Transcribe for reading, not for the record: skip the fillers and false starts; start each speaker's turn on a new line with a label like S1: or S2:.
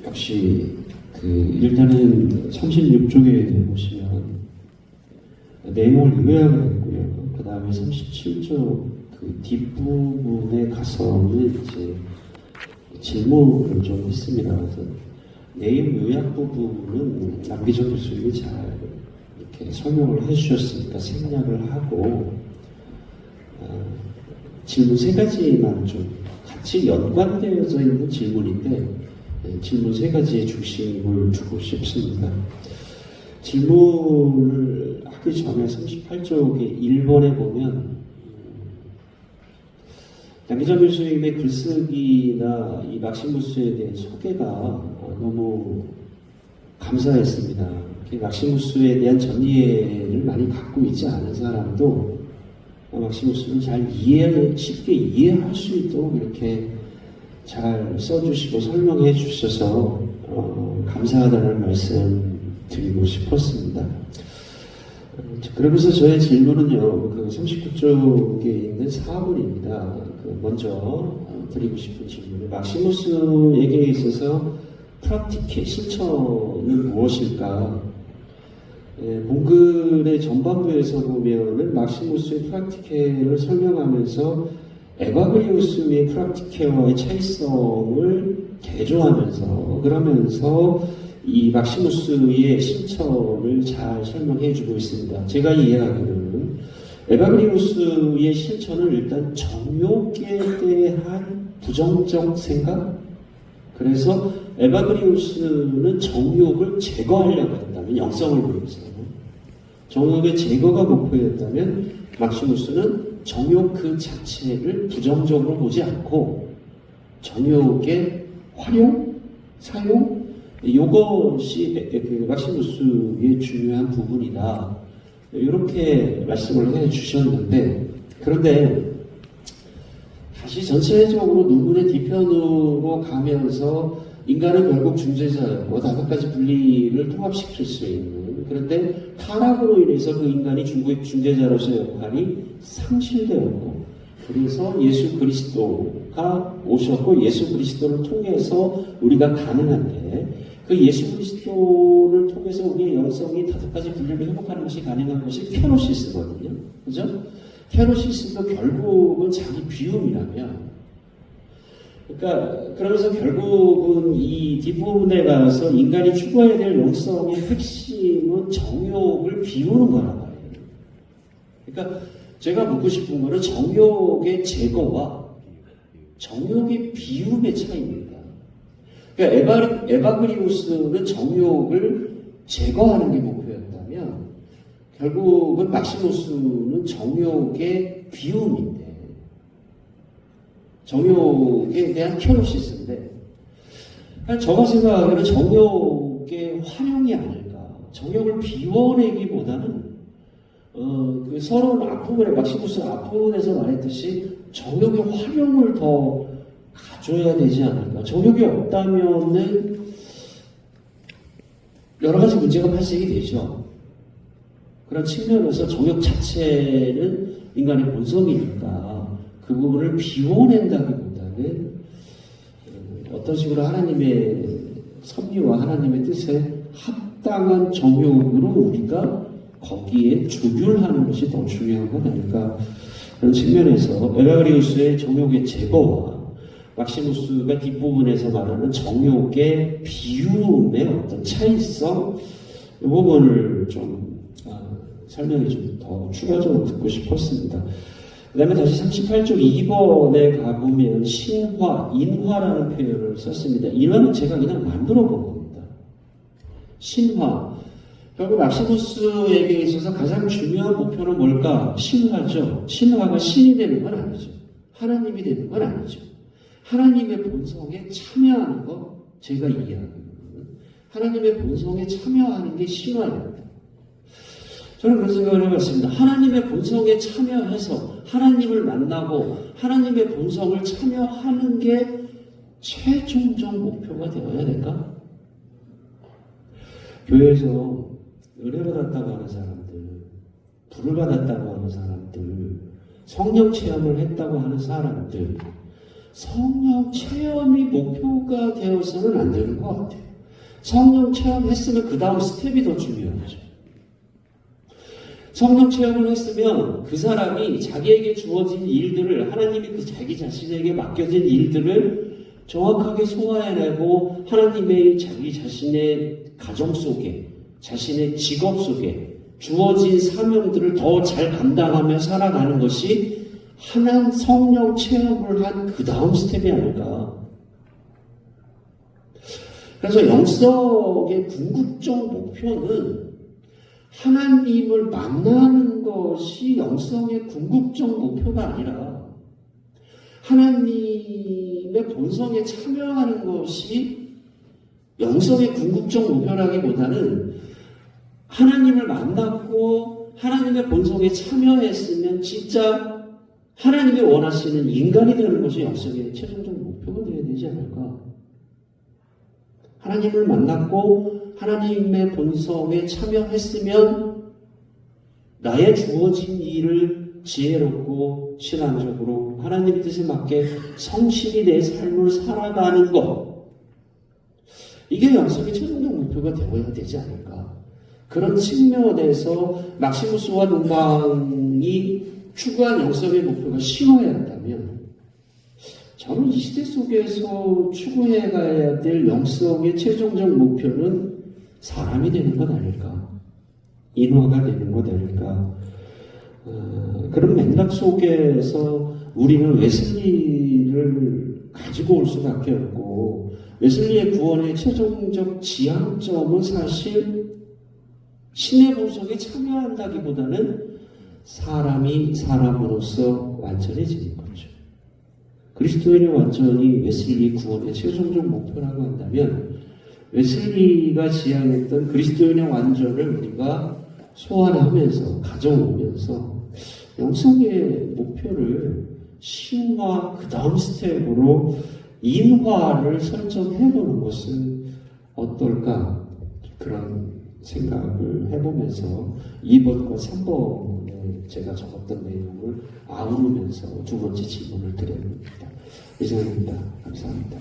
S1: 역시 일단은 36쪽에 보시면 내용을 요약을 했고요. 그 다음에 37쪽 뒷부분에 가서는 이제 질문을 좀 했습니다. 그래서 내용 요약 부분은 남기정 교수님이 잘 이렇게 설명을 해주셨으니까 생략을 하고 질문 세 가지만 좀 같이 연관되어져 있는 질문인데 질문 세 가지에 중심을 두고 싶습니다. 질문을 하기 전에 38쪽에 1번에 보면 남기정 교수님의 글쓰기나 이 막시무스에 대한 소개가 너무 감사했습니다. 막시무스에 대한 전이해를 많이 갖고 있지 않은 사람도 막시무스를 쉽게 이해할 수 있도록 이렇게 잘 써주시고 설명해 주셔서 감사하다는 말씀 드리고 싶었습니다. 그러면서 저의 질문은요, 39쪽에 있는 4번입니다. 먼저 드리고 싶은 질문은 막시무스에게 있어서 프락티케, 실천은 무엇일까? 본글의 전반부에서 보면은 막시무스의 프락티케를 설명하면서 에바그리우스의 프락티케와의 차이성을 개조하면서 그러면서 이 막시무스의 실천을 잘 설명해 주고 있습니다. 제가 이해하기로는 에바그리우스의 실천은 일단 정욕에 대한 부정적 생각, 그래서 에바그리우스는 정욕을 제거하려고 했다면, 영성을 위해서 정욕의 제거가 목표였다면 막시무스는 정욕 그 자체를 부정적으로 보지 않고 정욕의 활용, 사용, 이것이 막시무스의 중요한 부분이다. 이렇게 말씀을 해 주셨는데, 그런데 다시 전체적으로 누구의 뒤편으로 가면서 인간은 결국 중재자였고 5가지 분리를 통합시킬 수 있는, 그런데 타락으로 인해서 그 인간이 중재자로서의 역할이 상실되었고, 그래서 예수 그리스도가 오셨고 예수 그리스도를 통해서 우리가 가능한데, 그 예수 그리스도를 통해서 우리의 영성이 5가지 분리를 회복하는 것이 가능한 것이 케노시스거든요. 그죠? 케노시스도 결국은 자기 비움이라면, 그러니까 그러면서 결국은 이 뒷부분에 가서 인간이 추구해야 될 영성의 핵심은 정욕을 비우는 거란 말이에요. 그러니까 제가 묻고 싶은 거는 정욕의 제거와 정욕의 비움의 차이입니다. 그러니까 에바그리우스는 정욕을 제거하는 게 목표였다면 결국은 막시무스는 정욕의 비움인데, 정욕에 대한 케노시스인데, 저가 생각하기에는 정욕의 활용이 아닐까. 정욕을 비워내기보다는 서러운 앞부분에, 막시무스 앞부분에서 말했듯이 정욕의 활용을 더 가져야 되지 않을까. 정욕이 없다면은 여러 가지 문제가 발생이 되죠. 그런 측면에서 정욕 자체는 인간의 본성이니까 그 부분을 비워낸다기보다는 어떤 식으로 하나님의 섭리와 하나님의 뜻에 합당한 정욕으로 우리가 거기에 조율하는 것이 더 중요한 것 아닐까. 그런 측면에서 에바그리우스의 정욕의 제거와 막시무스가 뒷부분에서 말하는 정욕의 비움의 어떤 차이성, 이 부분을 좀 설명이 좀 더 추가적으로 듣고 싶었습니다. 그 다음에 다시 38쪽 2번에 가보면 신화, 인화라는 표현을 썼습니다. 인화는 제가 그냥 만들어 본 겁니다. 신화. 결국 막시무스에게 있어서 가장 중요한 목표는 뭘까? 신화죠. 신화가 신이 되는 건 아니죠. 하나님이 되는 건 아니죠. 하나님의 본성에 참여하는 거, 제가 이해하기로는 하나님의 본성에 참여하는 게 신화입니다. 저는 그런 생각을 해봤습니다. 하나님의 본성에 참여해서 하나님을 만나고 하나님의 본성을 참여하는 게 최종적 목표가 되어야 될까? 교회에서 은혜 받았다고 하는 사람들, 불을 받았다고 하는 사람들, 성령 체험을 했다고 하는 사람들, 성령 체험이 목표가 되어서는 안 되는 것 같아요. 성령 체험했으면 그 다음 스텝이 더 중요하죠. 성령 체험을 했으면 그 사람이 자기에게 주어진 일들을, 하나님이 그 자기 자신에게 맡겨진 일들을 정확하게 소화해내고 하나님의 자기 자신의 가정 속에, 자신의 직업 속에 주어진 사명들을 더 잘 감당하며 살아가는 것이 하나님 성령 체험을 한 그 다음 스텝이 아닐까. 그래서 영성의 궁극적 목표는 하나님을 만나는 것이 영성의 궁극적 목표가 아니라 하나님의 본성에 참여하는 것이 영성의 궁극적 목표라기보다는 하나님을 만났고 하나님의 본성에 참여했으면 진짜 하나님이 원하시는 인간이 되는 것이 영성의 최종적 목표가 되어야 되지 않을까. 하나님을 만났고 하나님의 본성에 참여했으면 나의 주어진 일을 지혜롭고 신앙적으로 하나님 뜻에 맞게 성실히 내 삶을 살아가는 것, 이게 영성의 최종적 목표가 되어야 되지 않을까. 그런 측면에서 막시무스와 노망이 추구한 영성의 목표가 쉬워야 한다면 저는 이 시대 속에서 추구해 가야 될 영성의 최종적 목표는 사람이 되는 것 아닐까, 인화가 되는 것 아닐까. 그런 맥락 속에서 우리는 웨슬리를 가지고 올 수밖에 없고, 웨슬리의 구원의 최종적 지향점은 사실 신의 본성에 참여한다기보다는 사람이 사람으로서 완전해지는 거죠. 그리스도인의 완전이 웨슬리의 구원의 최종적 목표라고 한다면 웨슬리가 지향했던 그리스도인의 완전을 우리가 소환하면서 가져오면서 영성의 목표를 신화 그 다음 스텝으로 인화를 설정해보는 것은 어떨까, 그런 생각을 해보면서 2번과 3번에 제가 적었던 내용을 아우르면서 두 번째 질문을 드립니다. 이상입니다. 감사합니다.